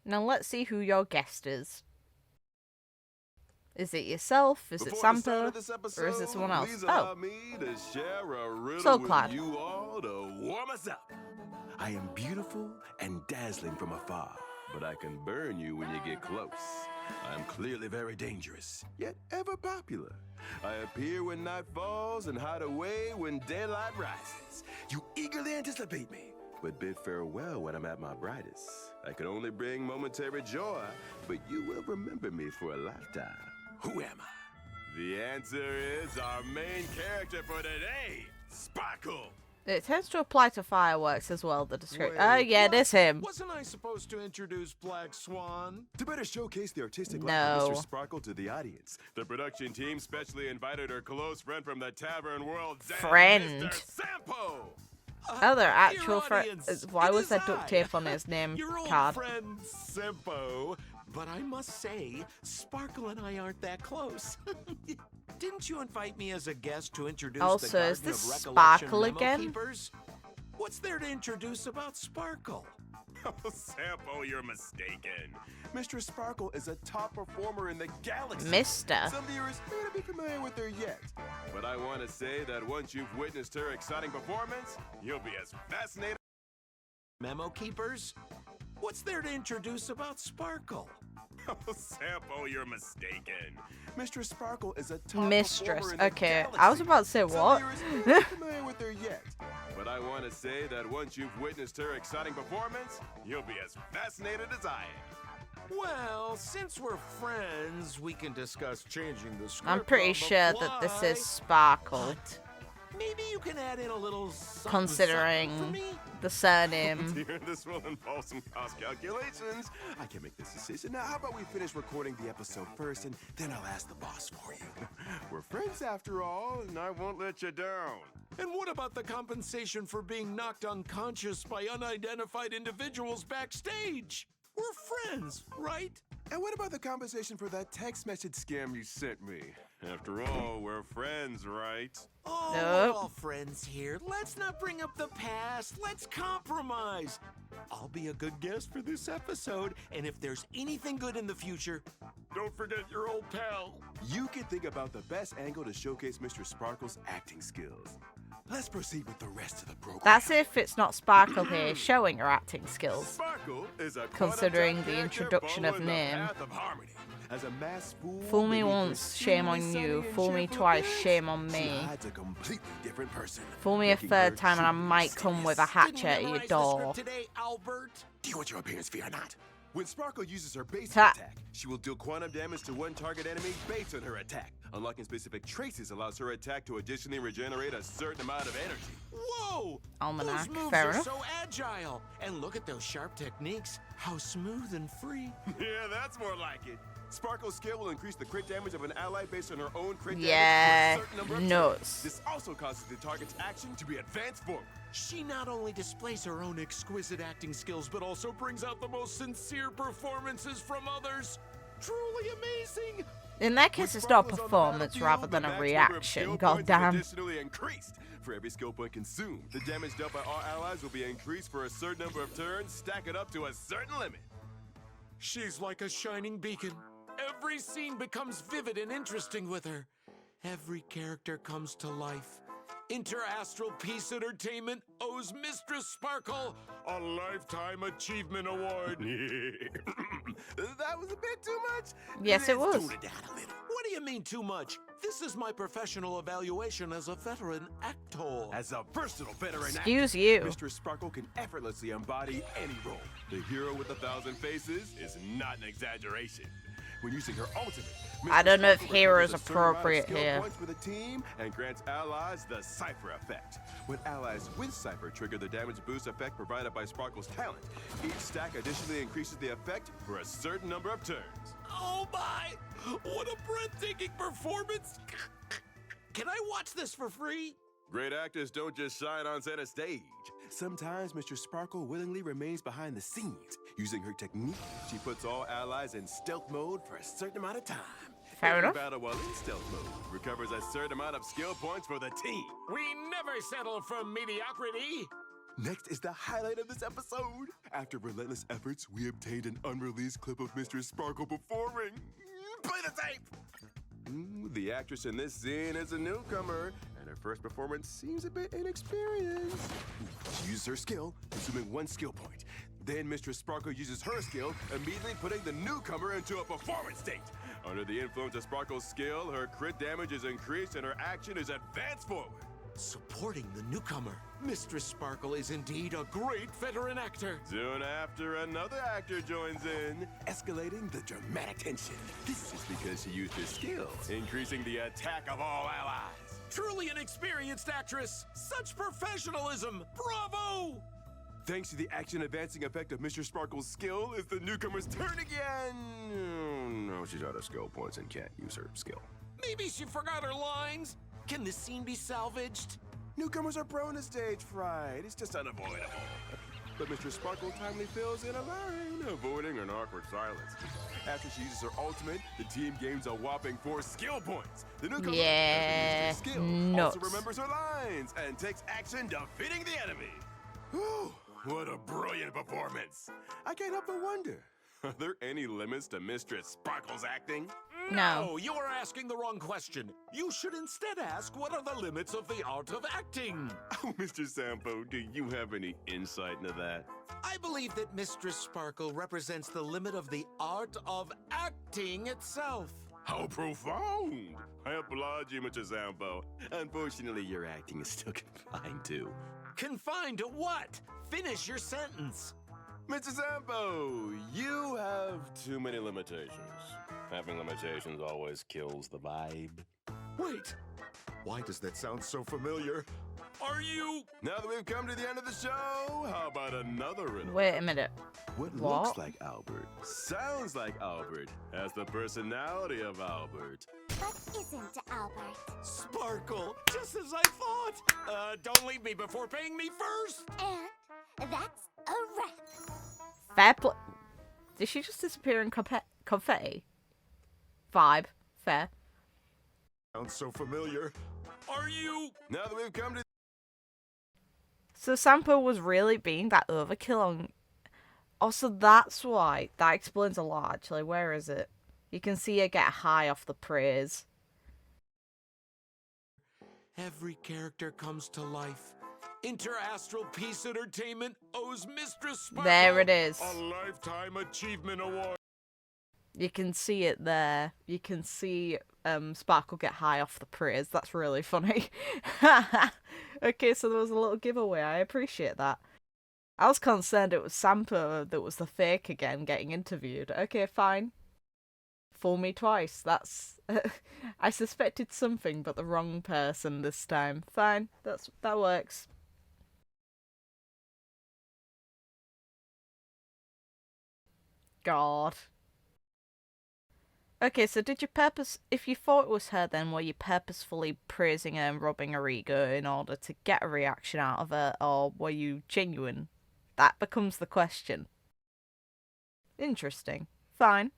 Now let's see who your guest is. Is it yourself? Is it Santa? Or is it someone else? Oh. Soul Clad. You all to warm us up. I am beautiful and dazzling from afar, but I can burn you when you get close. I am clearly very dangerous, yet ever popular. I appear when night falls and hide away when daylight rises. You eagerly anticipate me, but bid farewell when I'm at my brightest. I can only bring momentary joy, but you will remember me for a lifetime. Who am I? The answer is our main character for today, Sparkle. It tends to apply to fireworks as well, the description. Oh, yeah, it is him. Wasn't I supposed to introduce Black Swan? To better showcase the artistic life No. of Mr. Sparkle to the audience, the production team specially invited her close friend from the tavern world, Friend. Mr. Sampo. Oh, they're actual Dear friends. audience, Why it was is there duct I, tape on his name your old card? friend Simpo. But I must say, Sparkle and I aren't that close. Didn't you invite me as a guest to introduce Also, the is Garden this of Recollection Sparkle Memo again? Keepers? What's there to introduce about Sparkle? Oh, Sampo, you're mistaken. Mr. Sparkle is a top performer in the galaxy. Mister. Some viewers may not be familiar with her yet, but I want to say that once you've witnessed her exciting performance, you'll be as fascinated. Memo Keepers? What's there to introduce about Sparkle? Oh, Sampo, you're mistaken. Mr. Sparkle is a top Mistress. performer in the Okay, galaxy. I was about to say Some what? viewers may not be familiar with her yet, but I want to say that once you've witnessed her exciting performance, you'll be as fascinated as I am. Well, since we're friends, we can discuss changing the script. I'm pretty on the sure that this fly. is Sparkle, But maybe you can add in a little something, considering something for me. the surname. Dear, this will involve some cost calculations. I can make this decision. Now, how about we finish recording the episode first, and then I'll ask the boss for you. We're friends after all, and I won't let you down. And what about the compensation for being knocked unconscious by unidentified individuals backstage? We're friends, right? And what about the compensation for that text message scam you sent me? After all, we're friends, right? Oh, Nope. we're all friends here. Let's not bring up the past. Let's compromise. I'll be a good guest for this episode, and if there's anything good in the future, don't forget your old pal. You can think about the best angle to showcase Mr. Sparkle's acting skills. Let's proceed with the rest of the program. That's if it's not Sparkle here showing her acting skills. Sparkle is a Considering quantum-type the character introduction of following the name. path of harmony. As a masked Fool me beneath once, your shame on extremely you. sunny and Fool me cheerful twice, appearance, shame on she me. hides a completely different person, Fool me a making third her time and I truly might come with a mysterious. hatchet at your memorize the door. script today, Owlbert? Do you want your appearance, fear not? When Sparkle uses her basic Ha. attack, she will deal quantum damage to one target enemy based on her attack. Unlocking specific traces allows her attack to additionally regenerate a certain amount of energy. Whoa! Almanac, Those moves fair are enough. so agile. And look at those sharp techniques. How smooth and free. Yeah, that's more like it. Sparkle's skill will increase the crit damage of an ally based on her own crit Yeah, damage for a certain number of nuts. turns. This also causes the target's action to be advanced forward. She not only displays her own exquisite acting skills, but also brings out the most sincere performances from others. Truly amazing! In that case, it's not a performance rather than a reaction. Goddamn. Additionally increased. For every skill point consumed, the damage dealt by all allies will be increased for a certain number of turns, stack it up to a certain limit. She's like a shining beacon. Every scene becomes vivid and interesting with her. Every character comes to life. Interastral Peace Entertainment owes Mistress Sparkle a Lifetime Achievement Award. That was a bit too much. Yes, it Let's was. tone it down a little. What do you mean too much? This is my professional evaluation as a veteran actor. As a versatile veteran Excuse actor, you. Mr. Sparkle can effortlessly embody any role. The hero with 1,000 faces is not an exaggeration. When using her ultimate, I don't know if Sparkle hero recovers is a certain amount of appropriate skill here. points for the team and grants allies the Cypher effect. When allies with Cypher trigger the damage boost effect provided by Sparkle's talent, each stack additionally increases the effect for a certain number of turns. Oh my! What a breathtaking performance! Can I watch this for free? Great actors don't just shine on center stage. Sometimes Mr. Sparkle willingly remains behind the scenes. Using her technique, she puts all allies in stealth mode for a certain amount of time. Fair Every enough. battle while in stealth mode recovers a certain amount of skill points for the team. We never settle for mediocrity. Next is the highlight of this episode. After relentless efforts, we obtained an unreleased clip of Mr. Sparkle performing. Play the tape! The actress in this scene is a newcomer, and her first performance seems a bit inexperienced. She uses her skill, consuming 1 skill point. Then Mr. Sparkle uses her skill, immediately putting the newcomer into a performance state. Under the influence of Sparkle's skill, her crit damage is increased and her action is advanced forward. Supporting the newcomer, Mistress Sparkle is indeed a great veteran actor. Soon after, another actor joins in, escalating the dramatic tension. This is because she used her skill, increasing the attack of all allies. Truly an experienced actress. Such professionalism. Bravo! Thanks to the action-advancing effect of Mr. Sparkle's skill, it's the newcomer's turn again. No, she's out of skill points and can't use her skill. Maybe she forgot her lines. Can this scene be salvaged? Newcomers are prone to stage fright. It's just unavoidable. But Mr. Sparkle timely fills in a line, avoiding an awkward silence. After she uses her ultimate, the team gains a whopping 4 skill points. The newcomer, Yeah, after using her skill, also remembers her lines and takes action defeating the enemy. Whew, what a brilliant performance. I can't help but wonder, are there any limits to Mistress Sparkle's acting? No. You are asking the wrong question. You should instead ask, what are the limits of the art of acting? Oh, Mr. Sampo, do you have any insight into that? I believe that Mistress Sparkle represents the limit of the art of acting itself. How profound! I applaud you, Mr. Sampo. Unfortunately, your acting is still confined to... Confined to what? Finish your sentence. Mr. Sampo, you have too many limitations. Having limitations always kills the vibe. Wait, why does that sound so familiar? Are you... Now that we've come to the end of the show, how about another riddle? Wait a minute. What looks like Owlbert, sounds like Owlbert, has the personality of Owlbert. But isn't Owlbert? Sparkle, just as I thought. Don't leave me before paying me first. And that's a wrap. Fair play. Did she just disappear in confetti? Vibe. Fair. Sounds so familiar. Are you... Now that we've come to... So Sampo was really being that overkill on... Also, that's why. That explains a lot, actually. Where is it? You can see her get high off the praise. Every character comes to life. Inter-Astral Peace Entertainment owes Mistress Sparkle There it is. a Lifetime Achievement Award. You can see it there. You can see Sparkle get high off the praise. That's really funny. Okay, so there was a little giveaway. I appreciate that. I was concerned it was Sampo that was the fake again getting interviewed. Okay, fine. Fool me twice. That's... I suspected something, but the wrong person this time. Fine. That works. God. Okay, so did you if you thought it was her, then were you purposefully praising her and rubbing her ego in order to get a reaction out of her, or were you genuine? That becomes the question. Interesting. Fine.